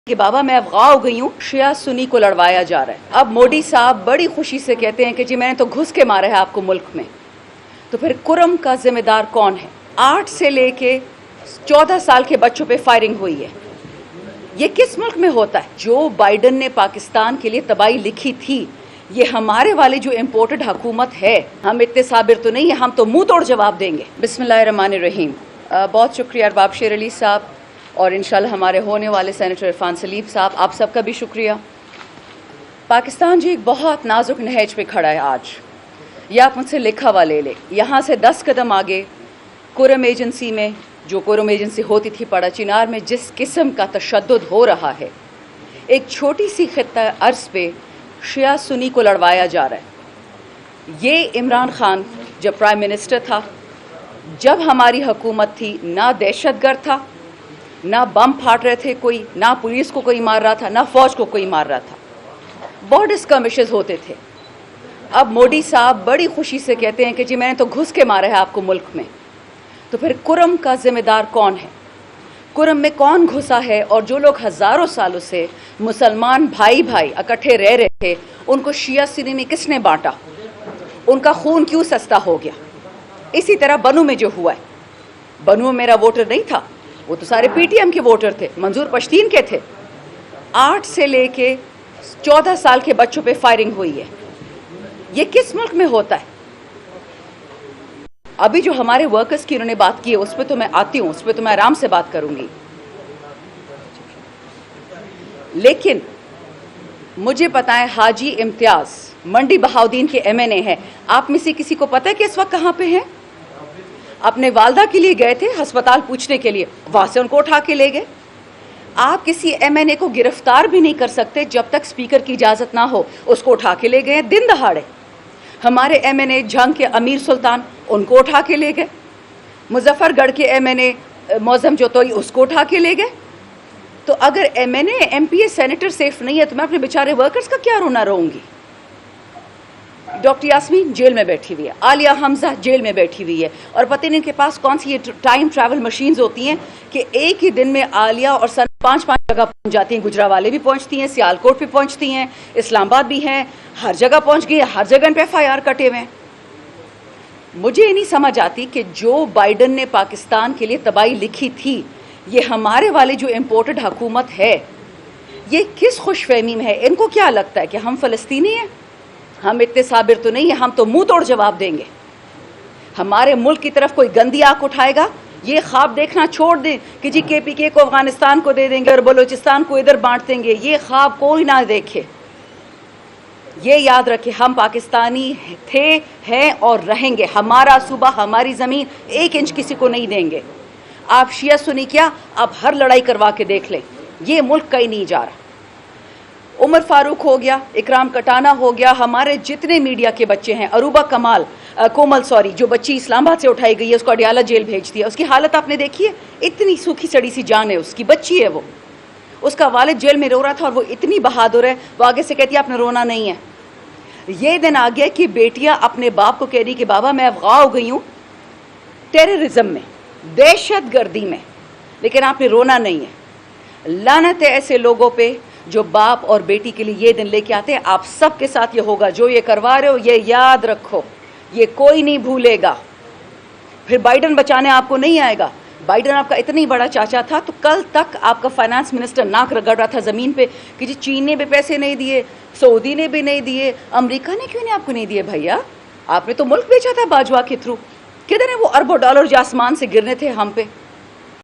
کہ بابا میں افغاں ہو گئی ہوں، شیعہ سنی کو لڑوایا جا رہا ہے۔ اب مودی صاحب بڑی خوشی سے کہتے ہیں کہ جی میں نے تو گھس کے مارا ہے آپ کو ملک میں، تو پھر کرم کا ذمہ دار کون ہے؟ 8 سے لے کے 14 سال کے بچوں پہ فائرنگ ہوئی ہے۔ یہ کس ملک میں ہوتا ہے؟ جو بائیڈن نے پاکستان کے لیے تباہی لکھی تھی، یہ ہمارے والے جو امپورٹڈ حکومت ہے، ہم اتنے صابر تو نہیں ہیں، ہم تو منہ توڑ جواب دیں گے۔ بسم اللہ الرحمن الرحیم۔ بہت شکریہ ارباب شیر علی صاحب اور انشاءاللہ ہمارے ہونے والے سینیٹر عرفان سلیب صاحب، آپ سب کا بھی شکریہ۔ پاکستان جی ایک بہت نازک نہج پہ کھڑا ہے آج، یہ آپ مجھ سے لکھا ہوا لے لے۔ یہاں سے 10 قدم آگے کرم ایجنسی میں، جو کرم ایجنسی ہوتی تھی پڑا چنار میں، جس قسم کا تشدد ہو رہا ہے، ایک چھوٹی سی خطہ ارض پہ شیعہ سنی کو لڑوایا جا رہا ہے۔ یہ عمران خان جب پرائم منسٹر تھا، جب ہماری حکومت تھی، نہ دہشت گرد تھا، نہ بم پھاٹ رہے تھے کوئی، نہ پولیس کو کوئی مار رہا تھا، نہ فوج کو کوئی مار رہا تھا، بہت اسکرمشز ہوتے تھے۔ اب مودی صاحب بڑی خوشی سے کہتے ہیں کہ جی میں نے تو گھس کے مارا ہے آپ کو ملک میں، تو پھر کرم کا ذمہ دار کون ہے؟ کرم میں کون گھسا ہے؟ اور جو لوگ ہزاروں سالوں سے مسلمان بھائی اکٹھے رہ رہے تھے، ان کو شیعہ سنی میں کس نے بانٹا؟ ان کا خون کیوں سستا ہو گیا؟ اسی طرح بنو میں جو ہوا ہے، بنو میں میرا ووٹر نہیں تھا، وہ تو سارے پی ٹی ایم کے ووٹر تھے، منظور پشتین کے تھے۔ 8 سے لے کے 14 سال کے بچوں پہ فائرنگ ہوئی ہے۔ یہ کس ملک میں ہوتا ہے؟ ابھی جو ہمارے ورکرز کی انہوں نے بات کی ہے، اس پہ تو میں آتی ہوں، اس پہ تو میں آرام سے بات کروں گی، لیکن مجھے پتا ہے حاجی امتیاز منڈی بہاؤدین کے ایم این اے ہے۔ آپ میں سے کسی کو پتا ہے کہ اس وقت کہاں پہ ہیں؟ اپنے والدہ کے لیے گئے تھے ہسپتال پوچھنے کے لیے، وہاں سے ان کو اٹھا کے لے گئے۔ آپ کسی ایم این اے کو گرفتار بھی نہیں کر سکتے جب تک اسپیکر کی اجازت نہ ہو، اس کو اٹھا کے لے گئے دن دہاڑے۔ ہمارے ایم این اے جھنگ کے امیر سلطان، ان کو اٹھا کے لے گئے۔ مظفر گڑھ کے ایم این اے معظم جوتوئی، اس کو اٹھا کے لے گئے۔ تو اگر ایم این اے، ایم پی اے، سینیٹر سیف نہیں ہے تو میں اپنے بیچارے ورکرز کا کیا رونا رہوں گی؟ ڈاکٹر یاسمین جیل میں بیٹھی ہوئی ہے، عالیہ حمزہ جیل میں بیٹھی ہوئی ہے، اور پتہ نہیں ان کے پاس کون سی یہ ٹائم ٹریول مشینز ہوتی ہیں کہ ایک ہی دن میں عالیہ اور سن 5 جگہ پہنچ جاتی ہیں۔ گجرانوالے بھی پہنچتی ہیں، سیالکوٹ بھی پہنچتی ہیں، اسلام آباد بھی ہیں، ہر جگہ پہنچ گئی ہیں، ہر جگہ ان پہ ایف آئی آر کٹے ہوئے ہیں۔ مجھے یہ نہیں سمجھ آتی کہ جو بائیڈن نے پاکستان کے لیے تباہی لکھی تھی، یہ ہمارے والے جو امپورٹڈ حکومت ہے، یہ کس خوش فہمی میں ہے؟ ان کو کیا لگتا ہے کہ ہم فلسطینی ہیں؟ ہم اتنے صابر تو نہیں ہیں، ہم تو منہ توڑ جواب دیں گے۔ ہمارے ملک کی طرف کوئی گندی آنکھ اٹھائے گا، یہ خواب دیکھنا چھوڑ دیں کہ جی کے پی کے کو افغانستان کو دے دیں گے اور بلوچستان کو ادھر بانٹ دیں گے، یہ خواب کوئی نہ دیکھے۔ یہ یاد رکھے، ہم پاکستانی تھے، ہیں اور رہیں گے۔ ہمارا صوبہ، ہماری زمین 1 انچ کسی کو نہیں دیں گے۔ آپ شیعہ سنی کیا، آپ ہر لڑائی کروا کے دیکھ لیں، یہ ملک کہیں نہیں جا رہا۔ عمر فاروق ہو گیا، اکرام کٹانا ہو گیا، ہمارے جتنے میڈیا کے بچے ہیں، عروبہ کومل جو بچی اسلام آباد سے اٹھائی گئی ہے، اس کو اڈیالہ جیل بھیج دیا۔ اس کی حالت آپ نے دیکھی ہے؟ اتنی سوکھی سڑی سی جان ہے، اس کی بچی ہے، وہ اس کا والد جیل میں رو رہا تھا اور وہ اتنی بہادر ہے، وہ آگے سے کہتی ہے آپ نے رونا نہیں ہے۔ یہ دن آ گیا کہ بیٹیاں اپنے باپ کو کہہ رہی کہ بابا میں افغاں ہو گئی ہوں ٹیررزم میں، دہشت گردی میں، لیکن آپ نے رونا نہیں ہے۔ لعنت ہے ایسے لوگوں پہ جو باپ اور بیٹی کے لیے یہ دن لے کے آتے ہیں۔ آپ سب کے ساتھ یہ ہوگا، جو یہ کروا رہے ہو یہ یاد رکھو، یہ کوئی نہیں بھولے گا۔ پھر بائیڈن بچانے آپ کو نہیں آئے گا۔ بائیڈن آپ کا اتنی بڑا چاچا تھا تو کل تک آپ کا فائنانس منسٹر ناک رگڑ رہا تھا زمین پہ کہ جی چین نے بھی پیسے نہیں دیے، سعودی نے بھی نہیں دیے، امریکہ نے کیوں نہیں آپ کو نہیں دیے؟ بھیا آپ نے تو ملک بیچا تھا باجوہ کے تھرو، کدھر ہیں وہ اربوں ڈالر جو آسمان سے گرنے تھے ہم پہ؟